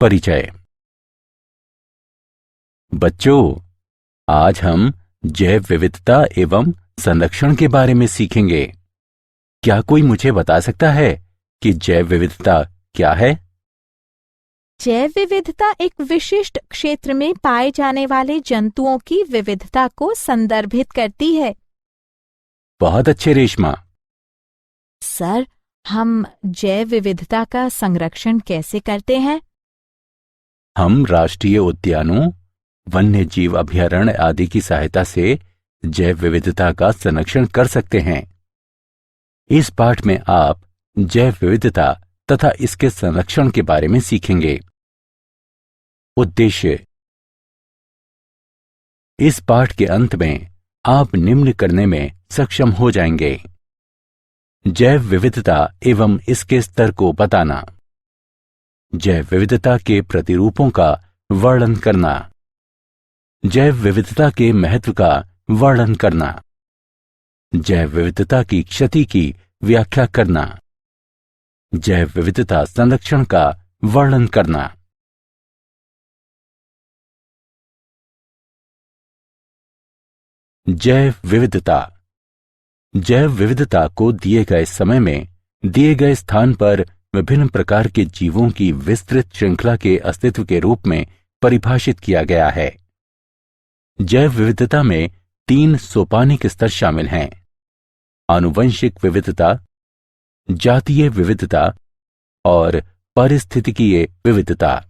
परिचय। बच्चों, आज हम जैव विविधता एवं संरक्षण के बारे में सीखेंगे। क्या कोई मुझे बता सकता है कि जैव विविधता क्या है? जैव विविधता एक विशिष्ट क्षेत्र में पाए जाने वाले जंतुओं की विविधता को संदर्भित करती है। बहुत अच्छे रेशमा। सर, हम जैव विविधता का संरक्षण कैसे करते हैं? हम राष्ट्रीय उद्यानों, वन्य जीव अभयारण्य आदि की सहायता से जैव विविधता का संरक्षण कर सकते हैं। इस पाठ में आप जैव विविधता तथा इसके संरक्षण के बारे में सीखेंगे। उद्देश्य: इस पाठ के अंत में आप निम्न करने में सक्षम हो जाएंगे। जैव विविधता एवं इसके स्तर को बताना, जैव विविधता के प्रतिरूपों का वर्णन करना, जैव विविधता के महत्व का वर्णन करना, जैव विविधता की क्षति की व्याख्या करना, जैव विविधता संरक्षण का वर्णन करना। जैव विविधता। जैव विविधता को दिए गए समय में दिए गए स्थान पर विभिन्न प्रकार के जीवों की विस्तृत श्रृंखला के अस्तित्व के रूप में परिभाषित किया गया है। जैव विविधता में 3 सोपानिक स्तर शामिल हैं: आनुवंशिक विविधता, जातीय विविधता और पारिस्थितिकीय विविधता।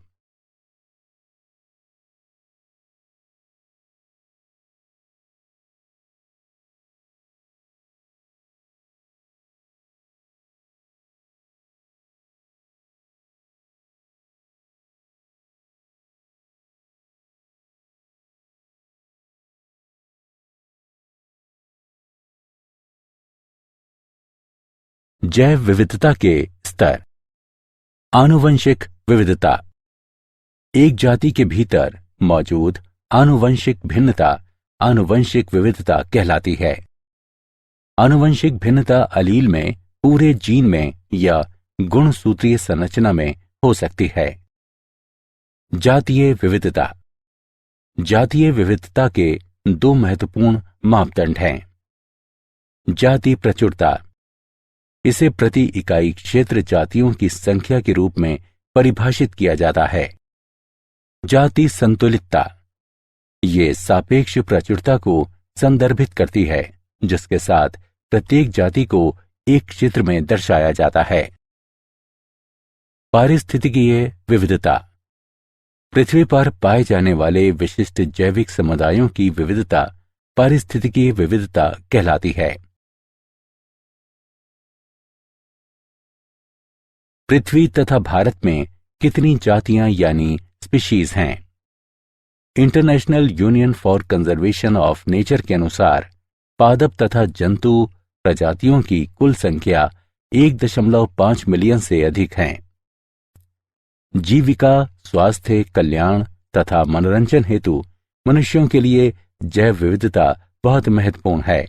जैव विविधता के स्तर। आनुवंशिक विविधता। एक जाति के भीतर मौजूद आनुवंशिक भिन्नता आनुवंशिक विविधता कहलाती है। आनुवंशिक भिन्नता अलील में, पूरे जीन में या गुणसूत्रीय संरचना में हो सकती है। जातीय विविधता। जातीय विविधता के 2 महत्वपूर्ण मापदंड हैं। जाति प्रचुरता। इसे प्रति इकाई क्षेत्र जातियों की संख्या के रूप में परिभाषित किया जाता है। जाति संतुलितता। ये सापेक्ष प्रचुरता को संदर्भित करती है, जिसके साथ प्रत्येक जाति को एक क्षेत्र में दर्शाया जाता है। पारिस्थितिकीय विविधता। पृथ्वी पर पाए जाने वाले विशिष्ट जैविक समुदायों की विविधता पारिस्थितिकीय विविधता कहलाती है। पृथ्वी तथा भारत में कितनी जातियां यानी स्पीशीज हैं? International union for conservation of nature के अनुसार पादप तथा जंतु प्रजातियों की कुल संख्या 1.5 मिलियन से अधिक है। जीविका, स्वास्थ्य, कल्याण तथा मनोरंजन हेतु मनुष्यों के लिए जैव विविधता बहुत महत्वपूर्ण है।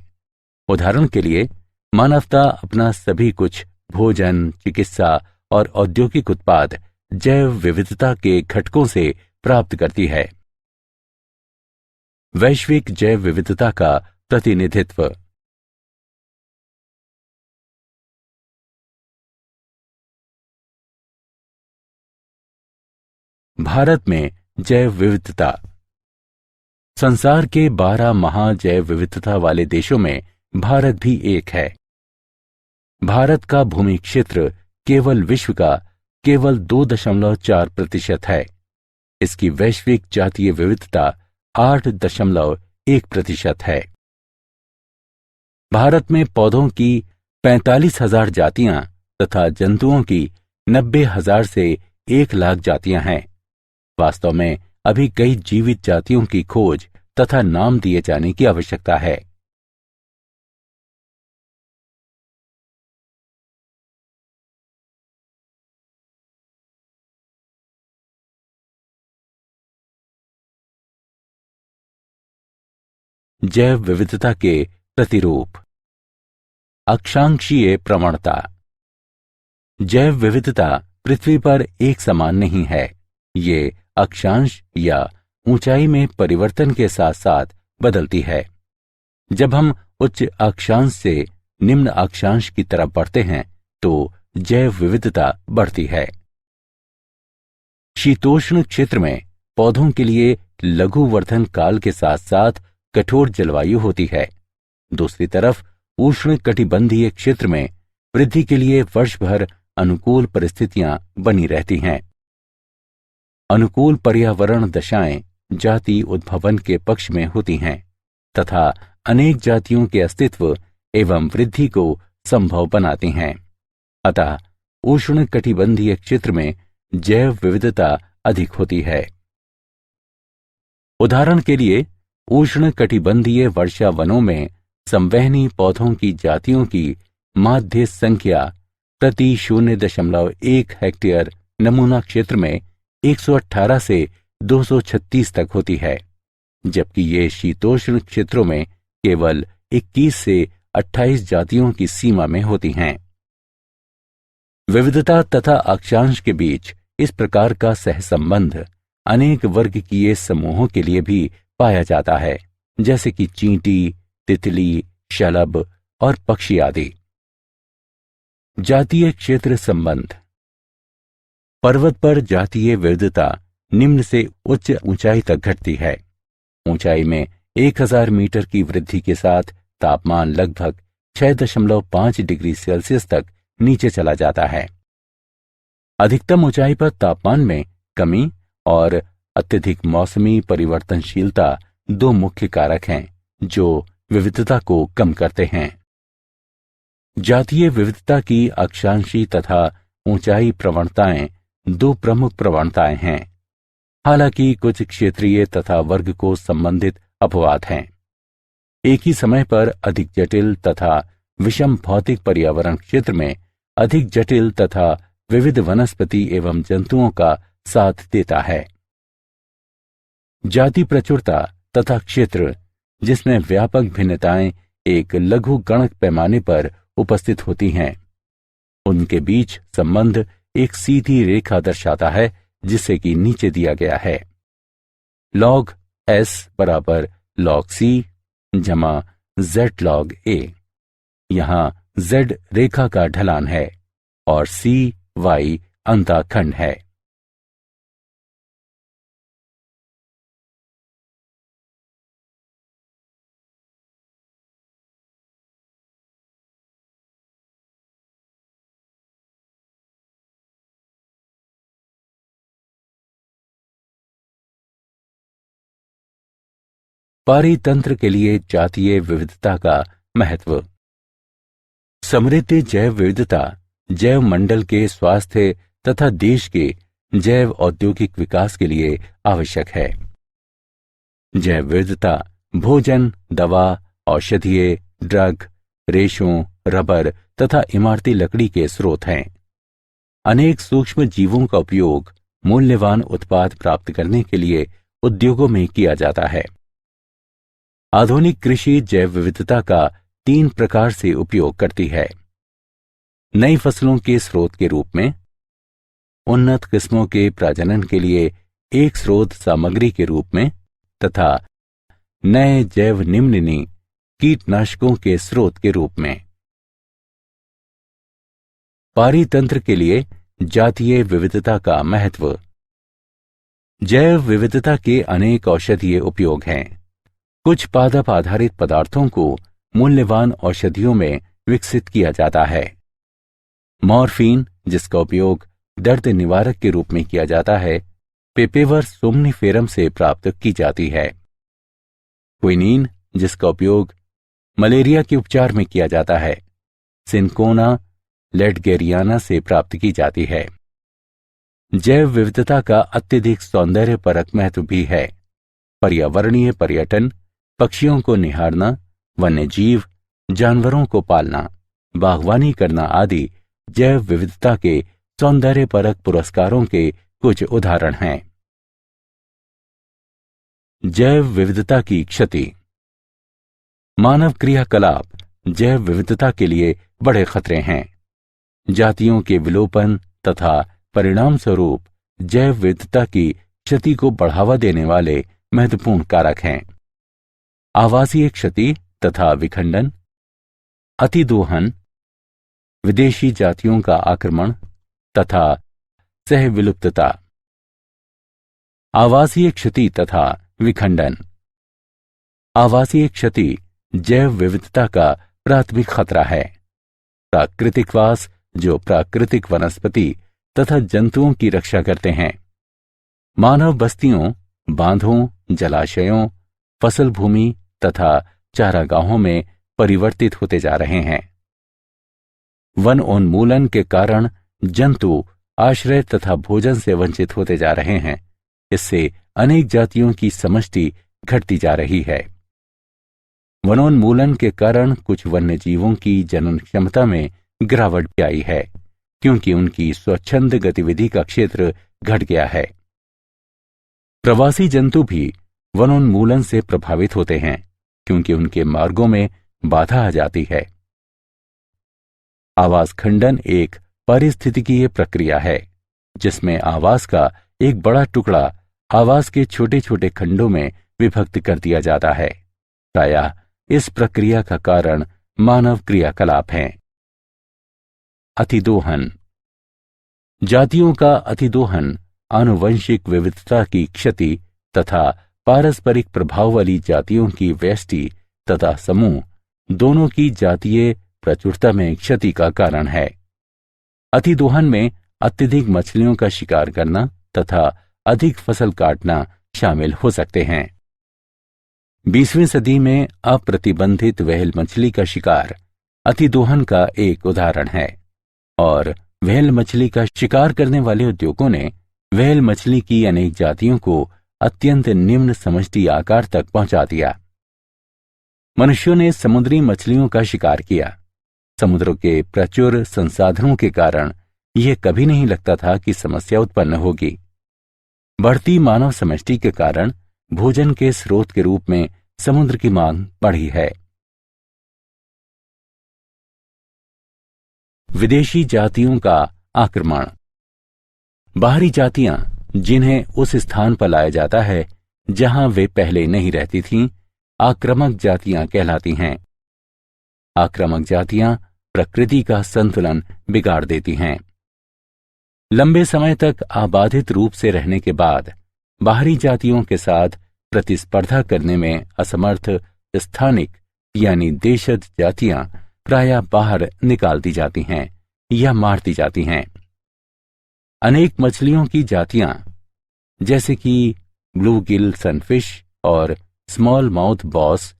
उदाहरण के लिए, मानवता अपना सभी कुछ भोजन, चिकित्सा और औद्योगिक उत्पाद जैव विविधता के घटकों से प्राप्त करती है। वैश्विक जैव विविधता का प्रतिनिधित्व। भारत में जैव विविधता। संसार के 12 महाजैव विविधता वाले देशों में भारत भी एक है। भारत का भूमि क्षेत्र केवल विश्व का केवल 2.4% है। इसकी वैश्विक जातीय विविधता 8.1% है। भारत में पौधों की 45,000 जातियां तथा जंतुओं की 90,000 से 1,00,000 जातियां हैं। वास्तव में अभी कई जीवित जातियों की खोज तथा नाम दिए जाने की आवश्यकता है। जैव विविधता के प्रतिरूप। अक्षांशीय प्रवणता। जैव विविधता पृथ्वी पर एक समान नहीं है। ये अक्षांश या ऊंचाई में परिवर्तन के साथ साथ बदलती है। जब हम उच्च अक्षांश से निम्न अक्षांश की तरफ बढ़ते हैं तो जैव विविधता बढ़ती है। शीतोष्ण क्षेत्र में पौधों के लिए लघु वर्धन काल के साथ साथ कठोर जलवायु होती है। दूसरी तरफ उष्ण कटिबंधीय क्षेत्र में वृद्धि के लिए वर्ष भर अनुकूल परिस्थितियां बनी रहती हैं। अनुकूल पर्यावरण दशाएं जाति उद्भवन के पक्ष में होती हैं तथा अनेक जातियों के अस्तित्व एवं वृद्धि को संभव बनाती हैं। अतः उष्ण कटिबंधीय क्षेत्र में जैव विविधता अधिक होती है। उदाहरण के लिए उष्ण कटिबंधीय वर्षा वनों में संवहनी पौधों की जातियों की माध्य संख्या प्रति 0.1 हेक्टेयर नमूना क्षेत्र में 118 से 236 तक होती है, जबकि ये शीतोष्ण क्षेत्रों में केवल 21 से 28 जातियों की सीमा में होती हैं। विविधता तथा अक्षांश के बीच इस प्रकार का सहसंबंध अनेक वर्गकीय समूहों के लिए भी पाया जाता है, जैसे कि चींटी, तितली, शलभ और पक्षी आदि। जातीय क्षेत्र संबंध। पर्वत पर जातीय विविधता निम्न से उच्च ऊंचाई तक घटती है। ऊंचाई में 1000 मीटर की वृद्धि के साथ तापमान लगभग 6.5 डिग्री सेल्सियस तक नीचे चला जाता है। अधिकतम ऊंचाई पर तापमान में कमी और अत्यधिक मौसमी परिवर्तनशीलता दो मुख्य कारक हैं जो विविधता को कम करते हैं। जातीय विविधता की अक्षांशी तथा ऊंचाई प्रवणताएं दो प्रमुख प्रवणताएं हैं। हालांकि कुछ क्षेत्रीय तथा वर्ग को संबंधित अपवाद हैं। एक ही समय पर अधिक जटिल तथा विषम भौतिक पर्यावरण क्षेत्र में अधिक जटिल तथा विविध वनस्पति एवं जंतुओं का साथ देता है। जाति प्रचुरता तथा क्षेत्र जिसमें व्यापक भिन्नताएं एक लघु गणक पैमाने पर उपस्थित होती हैं, उनके बीच संबंध एक सीधी रेखा दर्शाता है, जिसे कि नीचे दिया गया है। log s बराबर log c जमा z log a। यहां z रेखा का ढलान है और c y अंतःखंड है। पारितंत्र के लिए जातीय विविधता का महत्व। समृद्ध जैव विविधता जैव मंडल के स्वास्थ्य तथा देश के जैव औद्योगिक विकास के लिए आवश्यक है। जैव विविधता भोजन, दवा, औषधीय, ड्रग, रेशों, रबर तथा इमारती लकड़ी के स्रोत हैं। अनेक सूक्ष्म जीवों का उपयोग मूल्यवान उत्पाद प्राप्त करने के लिए उद्योगों में किया जाता है। आधुनिक कृषि जैव विविधता का 3 प्रकार से उपयोग करती है। नई फसलों के स्रोत के रूप में, उन्नत किस्मों के प्रजनन के लिए एक स्रोत सामग्री के रूप में तथा नए जैव निम्ननी कीटनाशकों के स्रोत के रूप में। पारितंत्र के लिए जातीय विविधता का महत्व। जैव विविधता के अनेक औषधीय उपयोग हैं। कुछ पादप आधारित पदार्थों को मूल्यवान औषधियों में विकसित किया जाता है। मॉर्फिन, जिसका उपयोग दर्द निवारक के रूप में किया जाता है, पेपेवर सोमनिफेरम से प्राप्त की जाती है। क्विनीन, जिसका उपयोग मलेरिया के उपचार में किया जाता है, सिनकोना लेडगेरियाना से प्राप्त की जाती है। जैव विविधता का अत्यधिक सौंदर्यपरक महत्व भी है। पर्यावरणीय पर्यटन, पक्षियों को निहारना, वन्यजीव, जानवरों को पालना, बागवानी करना आदि जैव विविधता के सौंदर्यपरक पुरस्कारों के कुछ उदाहरण हैं। जैव विविधता की क्षति। मानव क्रियाकलाप जैव विविधता के लिए बड़े खतरे हैं। जातियों के विलोपन तथा परिणाम स्वरूप जैव विविधता की क्षति को बढ़ावा देने वाले महत्वपूर्ण कारक हैं। आवासीय क्षति तथा विखंडन, अतिदोहन, विदेशी जातियों का आक्रमण तथा सहविलुप्तता। आवासीय क्षति तथा विखंडन। आवासीय क्षति जैव विविधता का प्राथमिक खतरा है। प्राकृतिकवास जो प्राकृतिक वनस्पति तथा जंतुओं की रक्षा करते हैं, मानव बस्तियों, बांधों, जलाशयों, फसल भूमि तथा चारागाहों में परिवर्तित होते जा रहे हैं। वनोन्मूलन के कारण जंतु आश्रय तथा भोजन से वंचित होते जा रहे हैं। इससे अनेक जातियों की समष्टि घटती जा रही है। वनोन्मूलन के कारण कुछ वन्य जीवों की जनन क्षमता में गिरावट भी आई है, क्योंकि उनकी स्वच्छंद गतिविधि का क्षेत्र घट गया है। प्रवासी जंतु भी वनोन्मूलन से प्रभावित होते हैं, क्योंकि उनके मार्गों में बाधा आ जाती है। आवास खंडन एक पारिस्थितिकीय प्रक्रिया है, जिसमें आवास का एक बड़ा टुकड़ा आवास के छोटे छोटे खंडों में विभक्त कर दिया जाता है। प्रायः इस प्रक्रिया का कारण मानव क्रियाकलाप हैं। अतिदोहन। जातियों का अतिदोहन आनुवंशिक विविधता की क्षति तथा पारस्परिक प्रभाव वाली जातियों की व्यष्टि तथा समूह दोनों की जातीय प्रचुरता में क्षति का कारण है। अतिदोहन में अत्यधिक मछलियों का शिकार करना तथा अधिक फसल काटना शामिल हो सकते हैं। 20वीं सदी में अप्रतिबंधित व्हेल मछली का शिकार अतिदोहन का एक उदाहरण है, और व्हेल मछली का शिकार करने वाले उद्योगों ने व्हेल मछली की अनेक जातियों को अत्यंत निम्न समष्टि आकार तक पहुंचा दिया। मनुष्यों ने समुद्री मछलियों का शिकार किया। समुद्रों के प्रचुर संसाधनों के कारण यह कभी नहीं लगता था कि समस्या उत्पन्न होगी। बढ़ती मानव समष्टि के कारण भोजन के स्रोत के रूप में समुद्र की मांग बढ़ी है। विदेशी जातियों का आक्रमण। बाहरी जातियां जिन्हें उस स्थान पर लाया जाता है जहां वे पहले नहीं रहती थीं, आक्रामक जातियां कहलाती हैं। आक्रामक जातियां प्रकृति का संतुलन बिगाड़ देती हैं। लंबे समय तक आबादित रूप से रहने के बाद बाहरी जातियों के साथ प्रतिस्पर्धा करने में असमर्थ स्थानिक यानी देशज जातियां प्रायः बाहर निकाल दी जाती हैं या मार दी जाती हैं। अनेक मछलियों की जातियां जैसे कि ब्लू गिल सनफिश और स्मॉल माउथ बॉस,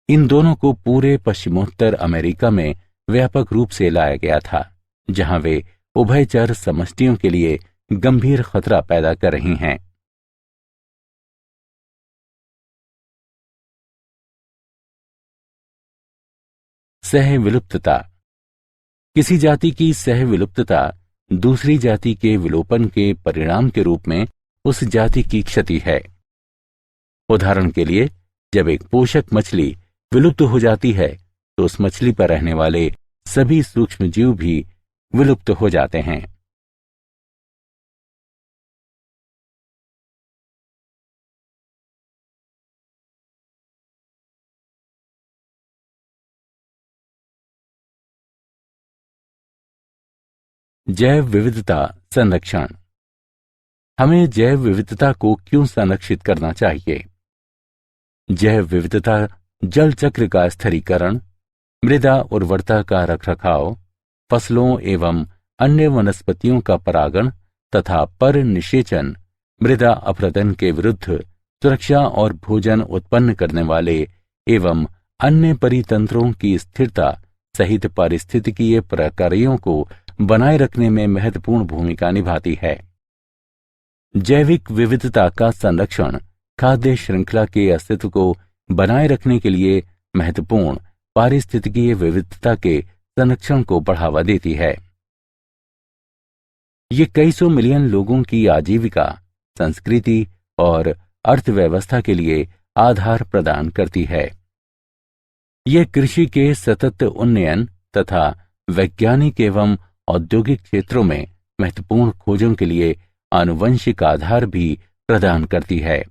इन दोनों को पूरे पश्चिमोत्तर अमेरिका में व्यापक रूप से लाया गया था, जहां वे उभयचर समष्टियों के लिए गंभीर खतरा पैदा कर रही हैं। सहविलुप्तता। किसी जाति की सहविलुप्तता दूसरी जाति के विलोपन के परिणाम के रूप में उस जाति की क्षति है। उदाहरण के लिए, जब एक पोषक मछली विलुप्त हो जाती है तो उस मछली पर रहने वाले सभी सूक्ष्म जीव भी विलुप्त हो जाते हैं। जैव विविधता संरक्षण। हमें जैव विविधता को क्यों संरक्षित करना चाहिए? जैव विविधता जल चक्र का स्थिरीकरण, मृदा उर्वरता का रखरखाव, फसलों एवं अन्य वनस्पतियों का परागण तथा पर निषेचन, मृदा अपरदन के विरुद्ध सुरक्षा और भोजन उत्पन्न करने वाले एवं अन्य परितंत्रों की स्थिरता सहित पारिस्थितिकीय प्रक्रियाओं को बनाए रखने में महत्वपूर्ण भूमिका निभाती है। जैविक विविधता का संरक्षण खाद्य श्रृंखला के अस्तित्व को बनाए रखने के लिए महत्वपूर्ण पारिस्थितिकीय विविधता के संरक्षण को बढ़ावा देती है। ये कई सौ मिलियन लोगों की आजीविका, संस्कृति और अर्थव्यवस्था के लिए आधार प्रदान करती है। यह कृषि के सतत उन्नयन तथा वैज्ञानिक एवं औद्योगिक क्षेत्रों में महत्वपूर्ण खोजों के लिए आनुवंशिक आधार भी प्रदान करती है।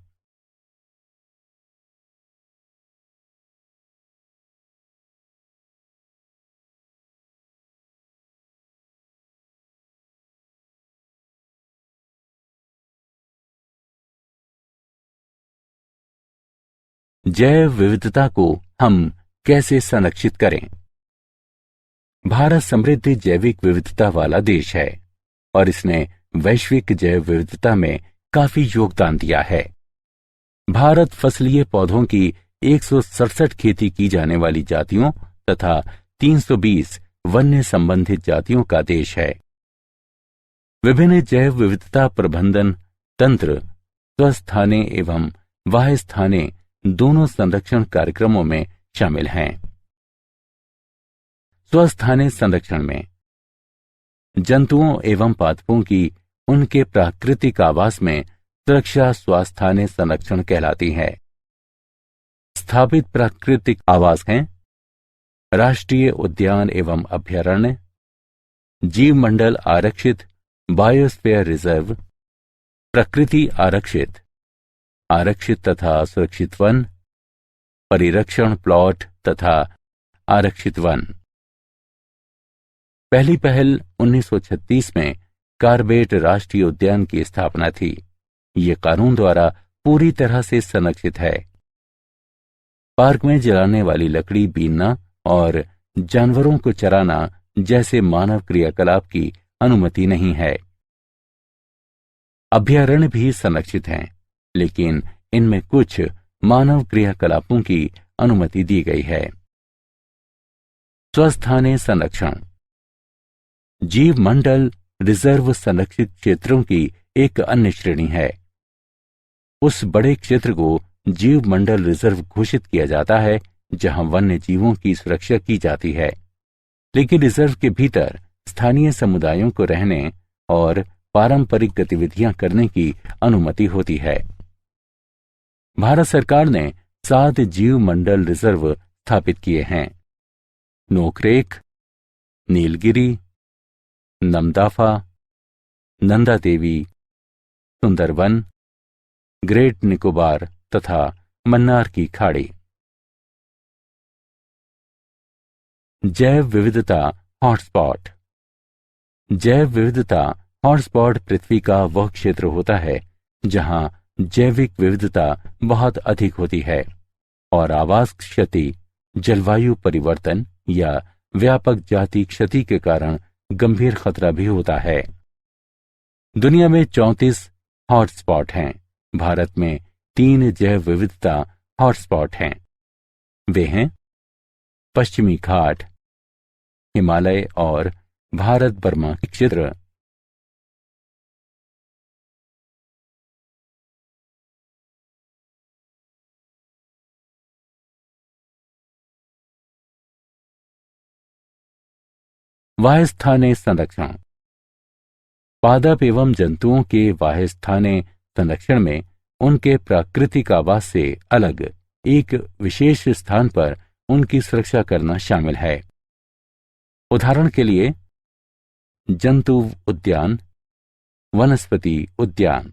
जैव विविधता को हम कैसे संरक्षित करें? भारत समृद्ध जैविक विविधता वाला देश है और इसने वैश्विक जैव विविधता में काफी योगदान दिया है। भारत फसलीय पौधों की 167 खेती की जाने वाली जातियों तथा 320 वन्य संबंधित जातियों का देश है। विभिन्न जैव विविधता प्रबंधन तंत्र स्वस्थाने एवं वाह्यस्थाने दोनों संरक्षण कार्यक्रमों में शामिल हैं। स्वस्थाने संरक्षण में जंतुओं एवं पादपों की उनके प्राकृतिक आवास में सुरक्षा स्वास्थाने संरक्षण कहलाती है। स्थापित प्राकृतिक आवास हैं राष्ट्रीय उद्यान एवं अभयारण्य, जीव मंडल आरक्षित बायोस्फीयर रिजर्व, प्रकृति आरक्षित आरक्षित तथा सुरक्षित वन, परिरक्षण प्लॉट तथा आरक्षित वन। पहली पहल 1936 में कार्बेट राष्ट्रीय उद्यान की स्थापना थी। ये कानून द्वारा पूरी तरह से संरक्षित है। पार्क में जलाने वाली लकड़ी बीनना और जानवरों को चराना जैसे मानव क्रियाकलाप की अनुमति नहीं है। अभयारण्य भी संरक्षित हैं, लेकिन इनमें कुछ मानव क्रियाकलापों की अनुमति दी गई है। स्वस्थाने संरक्षण जीव मंडल रिजर्व संरक्षित क्षेत्रों की एक अन्य श्रेणी है। उस बड़े क्षेत्र को जीव मंडल रिजर्व घोषित किया जाता है जहां वन्य जीवों की सुरक्षा की जाती है, लेकिन रिजर्व के भीतर स्थानीय समुदायों को रहने और पारंपरिक गतिविधियां करने की अनुमति होती है। भारत सरकार ने 7 जीव मंडल रिजर्व स्थापित किए हैं। नोकरेक, नीलगिरी, नमदाफा, नंदा देवी, सुंदरवन, ग्रेट निकोबार तथा मन्नार की खाड़ी। जैव विविधता हॉटस्पॉट जैव विविधता हॉटस्पॉट पृथ्वी का वह क्षेत्र होता है जहां जैविक विविधता बहुत अधिक होती है और आवास क्षति, जलवायु परिवर्तन या व्यापक जाति क्षति के कारण गंभीर खतरा भी होता है। दुनिया में 34 हॉटस्पॉट हैं। भारत में 3 जैव विविधता हॉटस्पॉट हैं। वे हैं पश्चिमी घाट, हिमालय और भारत बर्मा क्षेत्र। वाह्यस्थाने संरक्षण पादप एवं जंतुओं के वाह्यस्थाने संरक्षण में उनके प्राकृतिक आवास से अलग एक विशेष स्थान पर उनकी सुरक्षा करना शामिल है। उदाहरण के लिए जंतु उद्यान, वनस्पति उद्यान।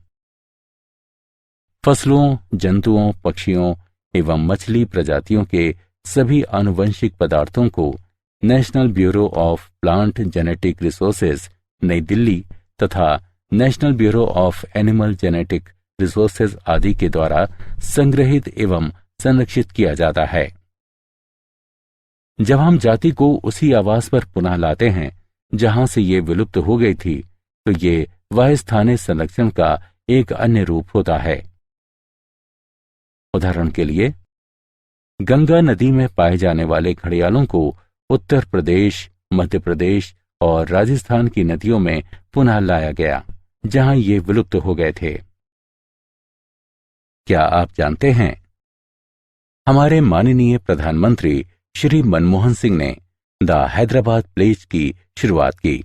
फसलों, जंतुओं, पक्षियों एवं मछली प्रजातियों के सभी आनुवंशिक पदार्थों को national bureau of plant genetic resources नई दिल्ली तथा national bureau of animal genetic resources आदि के द्वारा संग्रहित एवं संरक्षित किया जाता है। जब हम जाति को उसी आवास पर पुनः लाते हैं जहां से ये विलुप्त हो गई थी, तो ये वाह्यस्थाने संरक्षण का एक अन्य रूप होता है। उदाहरण के लिए गंगा नदी में पाए जाने वाले घड़ियालों को उत्तर प्रदेश, मध्य प्रदेश और राजस्थान की नदियों में पुनः लाया गया जहां ये विलुप्त हो गए थे। क्या आप जानते हैं, हमारे माननीय प्रधानमंत्री श्री मनमोहन सिंह ने द हैदराबाद प्लेज की शुरुआत की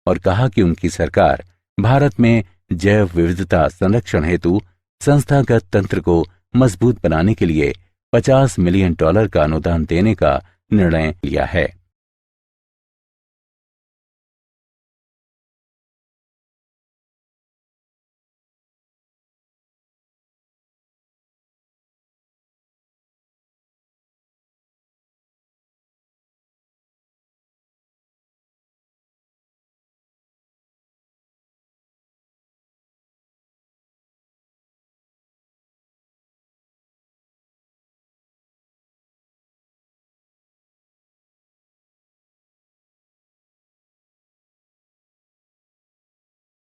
और कहा कि उनकी सरकार भारत में जैव विविधता संरक्षण हेतु संस्थागत तंत्र को मजबूत बनाने के लिए $50 मिलियन का अनुदान देने का निर्णय लिया है।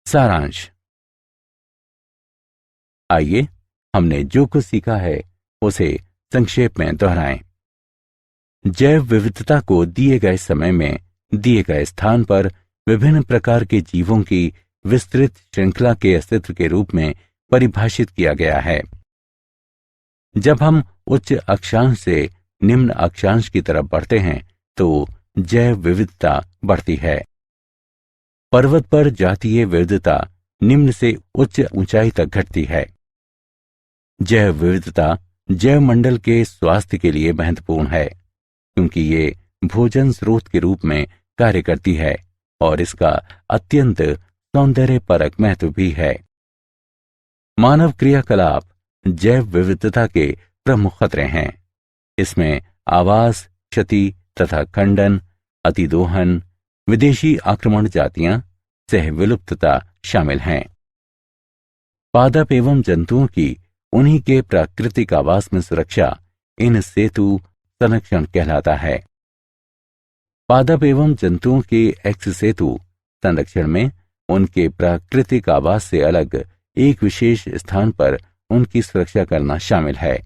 सारांश। आइए हमने जो कुछ सीखा है उसे संक्षेप में दोहराएं। जैव विविधता को दिए गए समय में दिए गए स्थान पर विभिन्न प्रकार के जीवों की विस्तृत श्रृंखला के अस्तित्व के रूप में परिभाषित किया गया है। जब हम उच्च अक्षांश से निम्न अक्षांश की तरफ बढ़ते हैं तो जैव विविधता बढ़ती है। पर्वत पर जातीय विविधता निम्न से उच्च ऊंचाई तक घटती है। जैव विविधता जैव मंडल के स्वास्थ्य के लिए महत्वपूर्ण है, क्योंकि ये भोजन स्रोत के रूप में कार्य करती है और इसका अत्यंत सौंदर्यपरक महत्व भी है। मानव क्रियाकलाप जैव विविधता के प्रमुख खतरे हैं। इसमें आवास क्षति तथा खंडन, अतिदोहन, विदेशी आक्रमण जातियां, सह विलुप्तता शामिल हैं। पादप एवं जंतुओं की उन्हीं के प्राकृतिक आवास में सुरक्षा इन सेतु संरक्षण कहलाता है। पादप एवं जंतुओं के एक्स सेतु संरक्षण में उनके प्राकृतिक आवास से अलग एक विशेष स्थान पर उनकी सुरक्षा करना शामिल है।